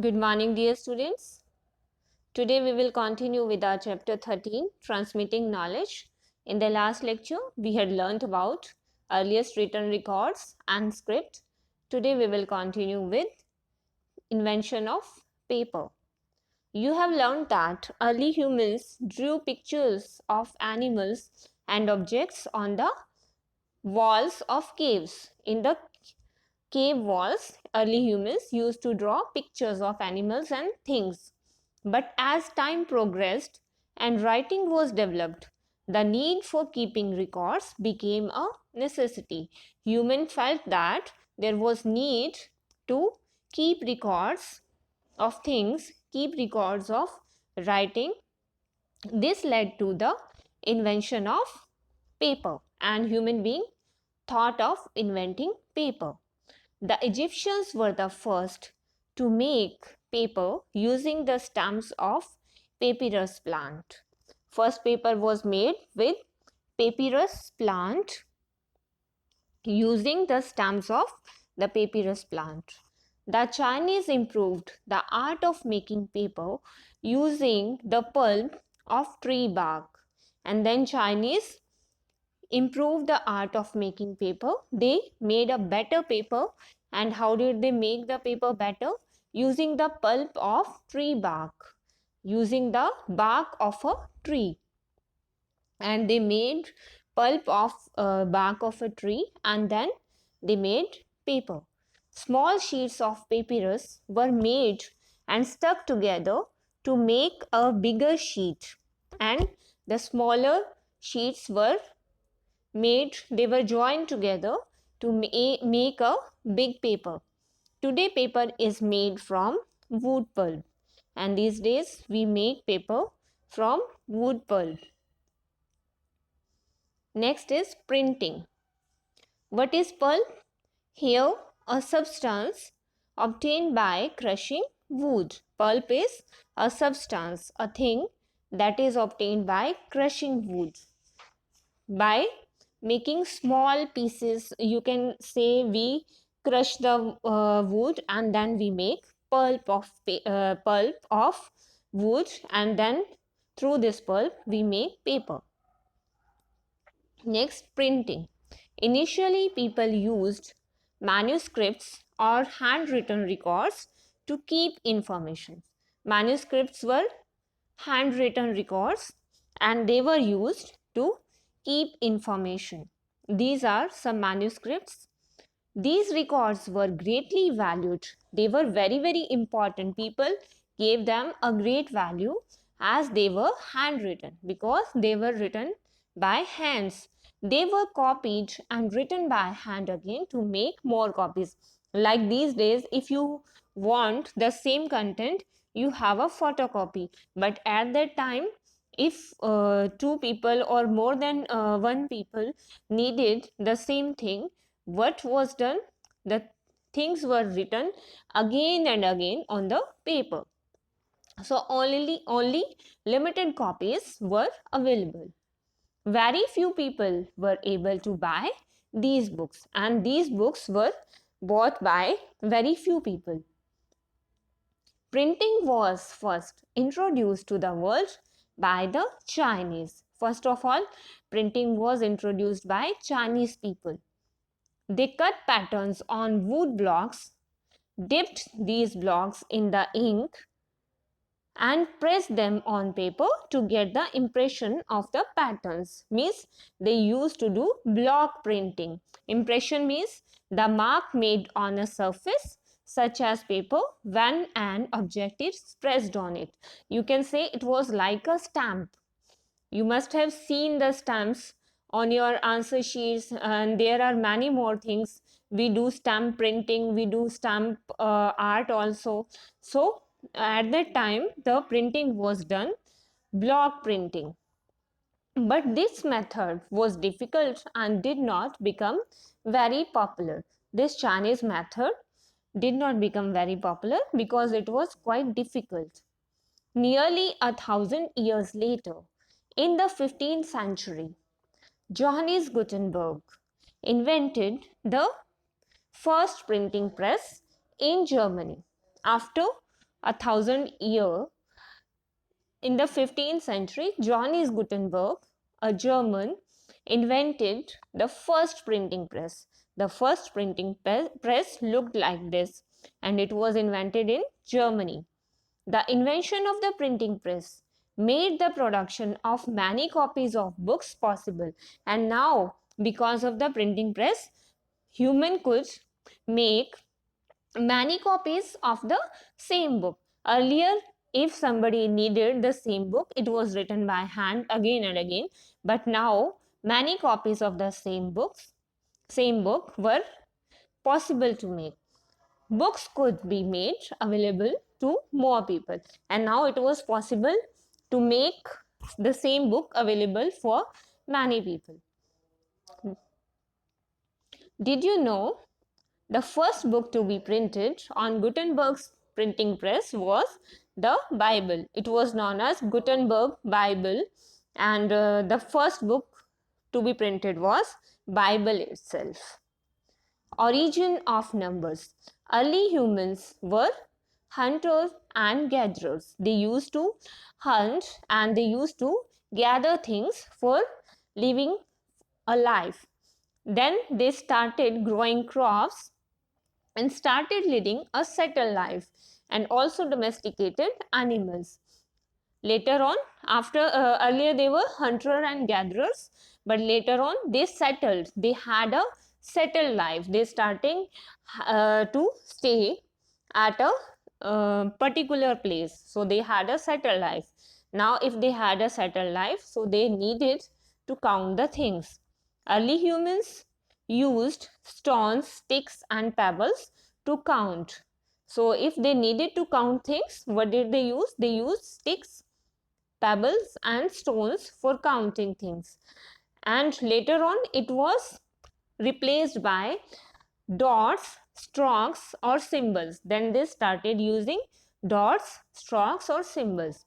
Good morning, dear students. Today we will continue with our chapter 13, Transmitting Knowledge. In the last lecture, we had learnt about earliest written records and script. Today we will continue with invention of paper. You have learned that early humans drew pictures of animals and objects on the walls of caves. In the cave walls, early humans used to draw pictures of animals and things. But as time progressed and writing was developed, the need for keeping records became a necessity. Humans felt that there was need to keep records of things, keep records of writing. This led to the invention of paper, and human being thought of inventing paper. The Egyptians were the first to make paper using the stems of papyrus plant. First paper was made with papyrus plant using the stems of the papyrus plant. The Chinese improved the art of making paper using the pulp of tree bark. And then Chinese improved the art of making paper. They made a better paper. And how did they make the paper better? Using the pulp of tree bark, using the bark of a tree. And they made pulp of bark of a tree, and then they made paper. Small sheets of papyrus were made and stuck together to make a bigger sheet, and the smaller sheets were they were joined together to make a big paper. Today paper is made from wood pulp, and these days we make paper from wood pulp. Next is printing. What is pulp? Here a substance obtained by crushing wood. Pulp is a substance, a thing that is obtained by crushing wood. By making small pieces, you can say we crush the wood and then we make pulp of wood, and then through this pulp we make paper. Next, printing. Initially people used manuscripts or handwritten records to keep information. Manuscripts were handwritten records and they were used to keep information. These are some manuscripts. These records were greatly valued. They were very, very important. People gave them a great value as they were handwritten because they were written by hands. They were copied and written by hand again to make more copies. Like these days, if you want the same content, you have a photocopy. But at that time, if two people or more than one people needed the same thing, what was done? The things were written again and again on the paper. So only limited copies were available. Very few people were able to buy these books, and these books were bought by very few people. Printing was first introduced to the world by the Chinese. First of all, printing was introduced by Chinese people. They cut patterns on wood blocks, dipped these blocks in the ink, and pressed them on paper to get the impression of the patterns. Means they used to do block printing. Impression means the mark made on a surface such as paper when an object is pressed on it. You can say it was like a stamp. You must have seen the stamps on your answer sheets, and there are many more things. We do stamp printing, we do stamp art also. So at that time the printing was done block printing, but this method was difficult and did not become very popular. This Chinese method did not become very popular because it was quite difficult. Nearly 1,000 years later, in the 15th century, Johannes Gutenberg invented the first printing press in Germany. After 1,000 years. In the 15th century, Johannes Gutenberg, a German, invented the first printing press. The first printing press looked like this, and it was invented in Germany. The invention of the printing press made the production of many copies of books possible, and now, because of the printing press, human could make many copies of the same book. Earlier, if somebody needed the same book, it was written by hand again and again, but now many copies of the same book were possible to make. Books could be made available to more people, and now it was possible to make the same book available for many people. Did you know the first book to be printed on Gutenberg's printing press was the Bible? It was known as Gutenberg Bible, and the first book to be printed was Bible itself. Origin of numbers. Early humans were hunters and gatherers. They used to hunt and they used to gather things for living a life. Then they started growing crops and started leading a settled life and also domesticated animals. Later on, after earlier they were hunter and gatherers, but later on they settled. They had a settled life. They starting to stay at a particular place. So they had a settled life. Now, if they had a settled life, so they needed to count the things. Early humans used stones, sticks, and pebbles to count. So, if they needed to count things, what did they use? They used sticks, pebbles, and stones for counting things. And later on, it was replaced by dots, strokes, or symbols. Then they started using dots, strokes, or symbols.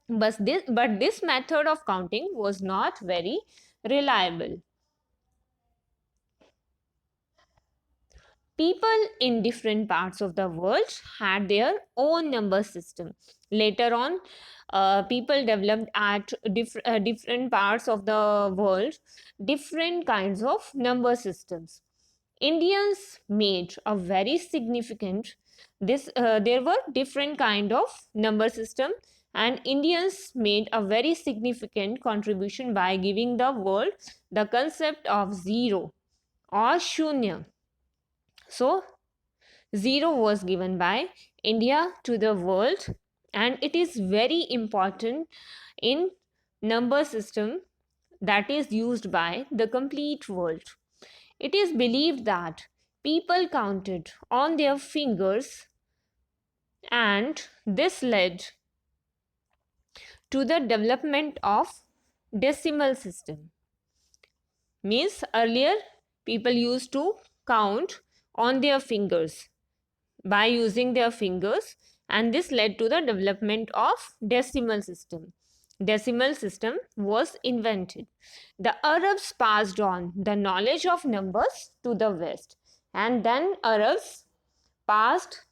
But this method of counting was not very reliable. People in different parts of the world had their own number system. Later on, people developed at different parts of the world different kinds of number systems. Indians made a very significant there were different kind of number system, and Indians made a very significant contribution by giving the world the concept of zero or shunya. So, zero was given by India to the world, and it is very important in number system that is used by the complete world. It is believed that people counted on their fingers, and this led to the development of decimal system. Means earlier people used to count on their fingers by using their fingers, and this led to the development of decimal system. Decimal system was invented. The Arabs passed on the knowledge of numbers to the West, and then Arabs passed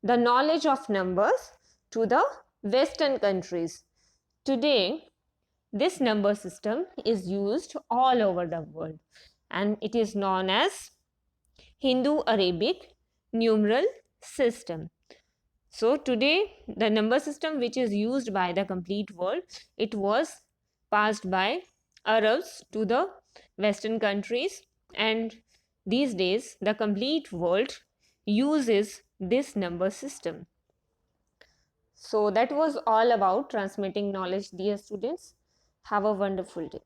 the knowledge of numbers to the Western countries. Today, this number system is used all over the world, and it is known as Hindu-Arabic numeral system. So today, the number system which is used by the complete world, it was passed by Arabs to the Western countries, and these days the complete world uses this number system. So that was all about transmitting knowledge, dear students. Have a wonderful day.